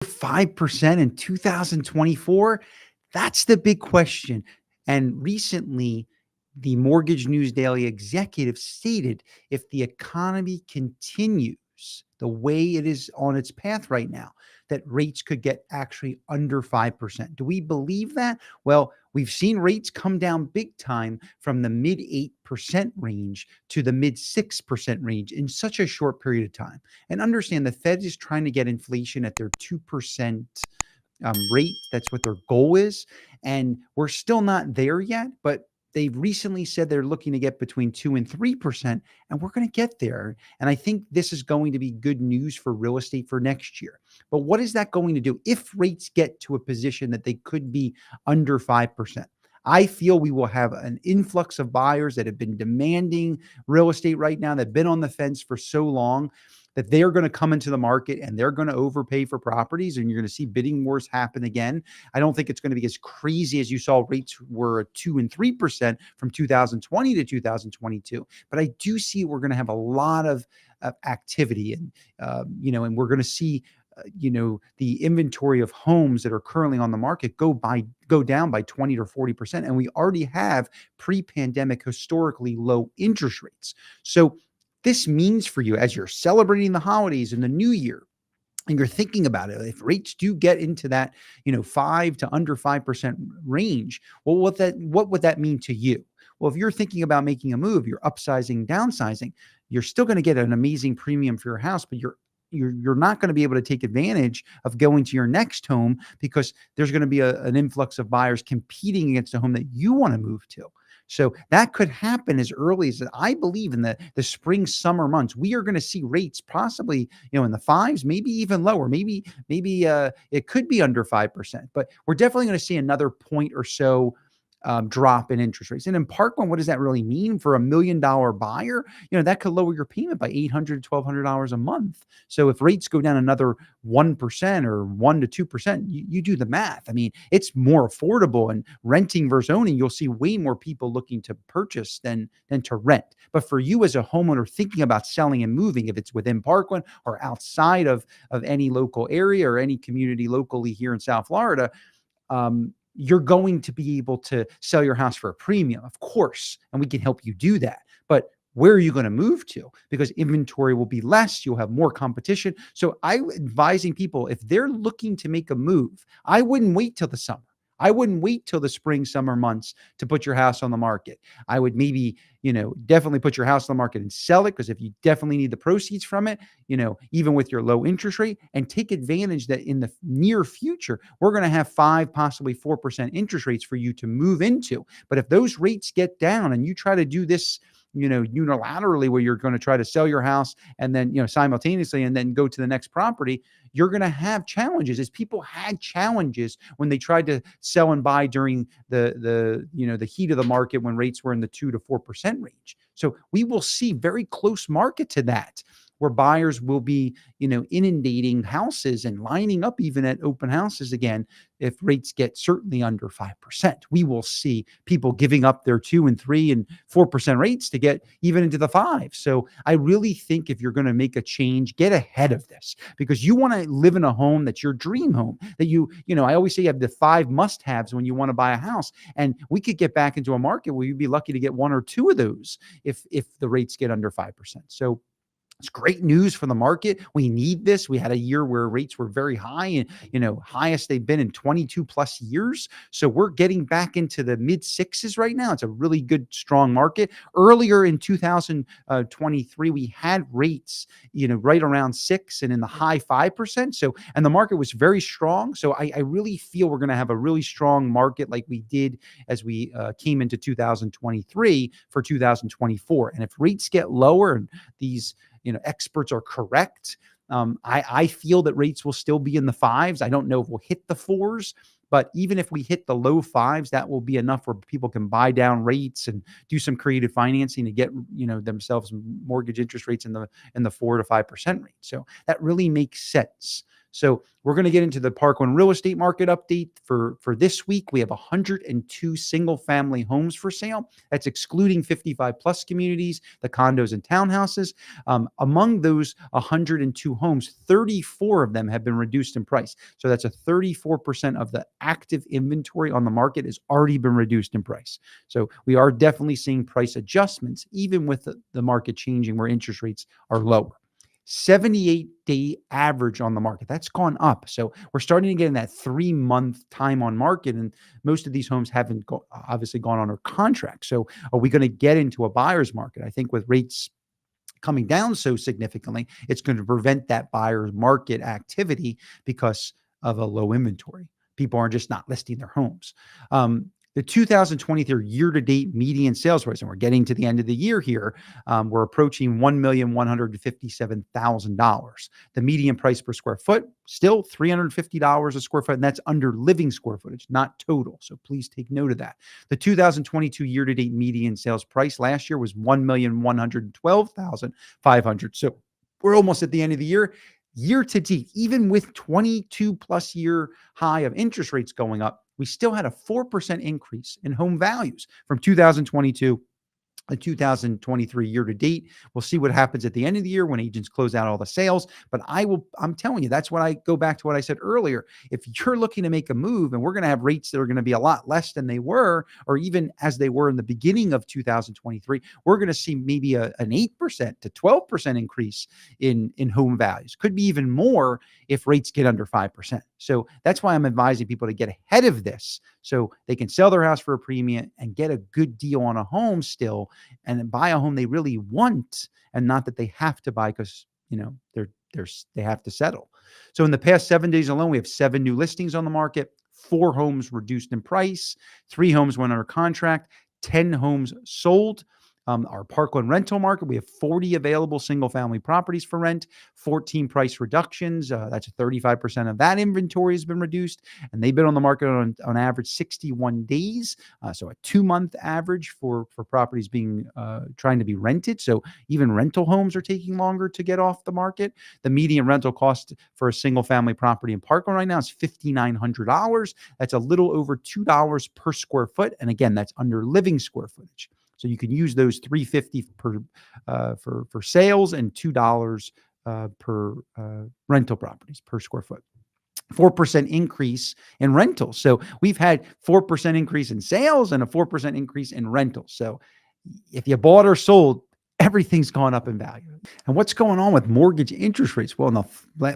5% in 2024? That's the big question. And recently, the Mortgage News Daily executive stated if the economy continues the way it is on its path right now, that rates could get actually under 5%. Do we believe that? Well, we've seen rates come down big time from the mid 8% range to the mid 6% range in such a short period of time. And understand the Fed is trying to get inflation at their 2% rate. That's what their goal is. And we're still not there yet, but they've recently said they're looking to get between 2 and 3%, and we're going to get there. And I think this is going to be good news for real estate for next year. But what is that going to do if rates get to a position that they could be under 5%? I feel we will have an influx of buyers that have been demanding real estate right now, that have been on the fence for so long, that they're going to come into the market and they're going to overpay for properties, and you're going to see bidding wars happen again. I don't think it's going to be as crazy as you saw rates were at 2 and 3% from 2020 to 2022. But I do see we're going to have a lot of activity, and and we're going to see the inventory of homes that are currently on the market go down by 20 or 40%. And we already have pre-pandemic historically low interest rates. So this means for you, as you're celebrating the holidays and the new year, and you're thinking about it, if rates do get into that, 5 to under 5% range, well, what would that mean to you? Well, if you're thinking about making a move, you're upsizing, downsizing, you're still going to get an amazing premium for your house, but you're not going to be able to take advantage of going to your next home, because there's going to be an influx of buyers competing against a home that you want to move to. So that could happen as early as, I believe, in the spring, summer months. We are going to see rates possibly, in the fives, maybe even lower. Maybe it could be under 5%, but we're definitely going to see another point or so drop in interest rates. And in Parkland, what does that really mean for $1 million buyer? That could lower your payment by $800, $1,200 a month. So if rates go down another 1% or 1 to 2%, you do the math. I mean, it's more affordable, and renting versus owning, you'll see way more people looking to purchase than to rent. But for you as a homeowner thinking about selling and moving, if it's within Parkland or outside of any local area or any community locally here in South Florida, you're going to be able to sell your house for a premium, of course, and we can help you do that. But where are you going to move to? Because inventory will be less, you'll have more competition. So I'm advising people, if they're looking to make a move, I wouldn't wait till the summer. I wouldn't wait till the spring, summer months to put your house on the market. I would maybe, definitely put your house on the market and sell it, because if you definitely need the proceeds from it, even with your low interest rate, and take advantage that in the near future, we're going to have 5, possibly 4% interest rates for you to move into. But if those rates get down and you try to do this, unilaterally, where you're going to try to sell your house and then, simultaneously, and then go to the next property, you're going to have challenges, as people had challenges when they tried to sell and buy during the heat of the market, when rates were in the 2 to 4% range. So we will see very close market to that, where buyers will be, inundating houses and lining up even at open houses again. If rates get certainly under 5%, we will see people giving up their 2 and 3 and 4% rates to get even into the 5. So I really think if you're going to make a change, get ahead of this, because you want to live in a home that's your dream home, that I always say you have the 5 must-haves when you want to buy a house. And we could get back into a market where you'd be lucky to get 1 or 2 of those if the rates get under 5%. So it's great news for the market. We need this. We had a year where rates were very high, and highest they've been in 22 plus years. So we're getting back into the mid 6s right now. It's a really good, strong market. Earlier in 2023, we had rates, right around 6 and in the high 5%. So, and the market was very strong. So I really feel we're going to have a really strong market like we did as we came into 2023 for 2024. And if rates get lower and these experts are correct, I feel that rates will still be in the 5s. I don't know if we'll hit the 4s, but even if we hit the low 5s, that will be enough where people can buy down rates and do some creative financing to get themselves mortgage interest rates in the 4 to 5% range. So that really makes sense. So we're going to get into the Parkland real estate market update for this week. We have 102 single family homes for sale. That's excluding 55 plus communities, the condos and townhouses. Among those 102 homes, 34 of them have been reduced in price. So that's a 34% of the active inventory on the market has already been reduced in price. So we are definitely seeing price adjustments, even with the market changing where interest rates are lower. 78-day average on the market. That's gone up. So we're starting to get in that 3-month time on market. And most of these homes haven't obviously gone under contract. So are we going to get into a buyer's market? I think with rates coming down so significantly, it's going to prevent that buyer's market activity because of a low inventory. People are just not listing their homes. The 2023 year-to-date median sales price, and we're getting to the end of the year here, we're approaching $1,157,000. The median price per square foot, still $350 a square foot, and that's under living square footage, not total. So please take note of that. The 2022 year-to-date median sales price last year was $1,112,500. So we're almost at the end of the year. Year to date, even with 22 plus year high of interest rates going up, we still had a 4% increase in home values from 2022 to 2023 year to date. We'll see what happens at the end of the year when agents close out all the sales. But I'm telling you, that's what I go back to what I said earlier. If you're looking to make a move and we're going to have rates that are going to be a lot less than they were, or even as they were in the beginning of 2023, we're going to see maybe an 8% to 12% increase in home values. Could be even more if rates get under 5%. So that's why I'm advising people to get ahead of this so they can sell their house for a premium and get a good deal on a home still, and buy a home they really want, and not that they have to buy because they have to settle. So in the past 7 days alone, we have 7 new listings on the market, 4 homes reduced in price, 3 homes went under contract, 10 homes sold. Our Parkland rental market, we have 40 available single-family properties for rent, 14 price reductions. That's 35% of that inventory has been reduced, and they've been on the market on average 61 days. So a 2-month average for properties being trying to be rented. So even rental homes are taking longer to get off the market. The median rental cost for a single-family property in Parkland right now is $5,900. That's a little over $2 per square foot, and again, that's under living square footage. So you can use those $350 for sales and $2 per rental properties per square foot. 4% increase in rentals. So we've had 4% increase in sales and a 4% increase in rentals. So if you bought or sold, everything's gone up in value. And what's going on with mortgage interest rates? Well, in the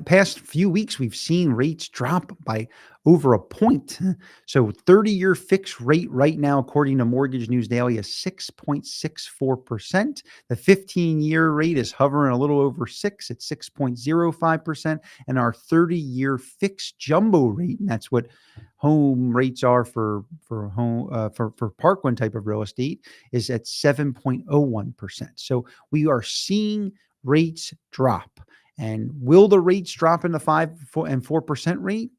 past few weeks, we've seen rates drop by over a point. So 30-year fixed rate right now, according to Mortgage News Daily, is 6.64%. The 15-year rate is hovering a little over 6 at 6.05%. And our 30-year fixed jumbo rate, and that's what home rates are for Parkland type of real estate, is at 7.01%. So we are seeing rates drop. And will the rates drop in the 5 and 4% rate?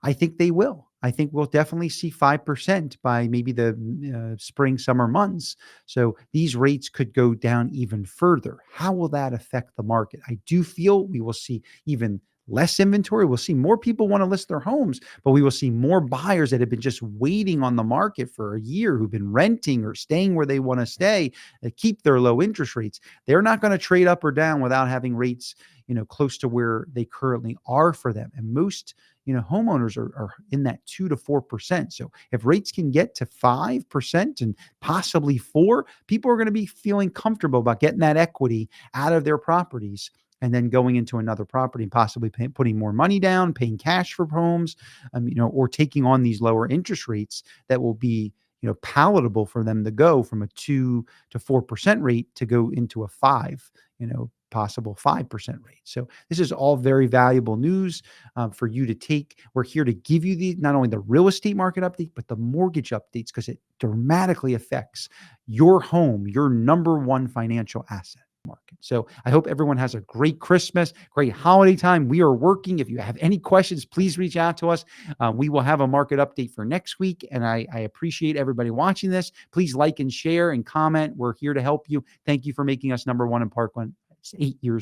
I think they will. I think we'll definitely see 5% by maybe the spring, summer months. So these rates could go down even further. How will that affect the market? I do feel we will see even less inventory. We'll see more people want to list their homes, but we will see more buyers that have been just waiting on the market for a year, who've been renting or staying where they want to stay, keep their low interest rates. They're not going to trade up or down without having rates, close to where they currently are for them. And most, homeowners are in that 2 to 4%. So if rates can get to 5% and possibly 4%, people are going to be feeling comfortable about getting that equity out of their properties and then going into another property and possibly putting more money down, paying cash for homes, or taking on these lower interest rates that will be, palatable for them to go from a 2 to 4% rate to go into a 5, possible 5% rate. So this is all very valuable news for you to take. We're here to give you not only the real estate market update, but the mortgage updates, because it dramatically affects your home, your number one financial asset market. So I hope everyone has a great Christmas, great holiday time. We are working. If you have any questions, please reach out to us. We will have a market update for next week. And I appreciate everybody watching this. Please like and share and comment. We're here to help you. Thank you for making us number one in Parkland. It's 8 years.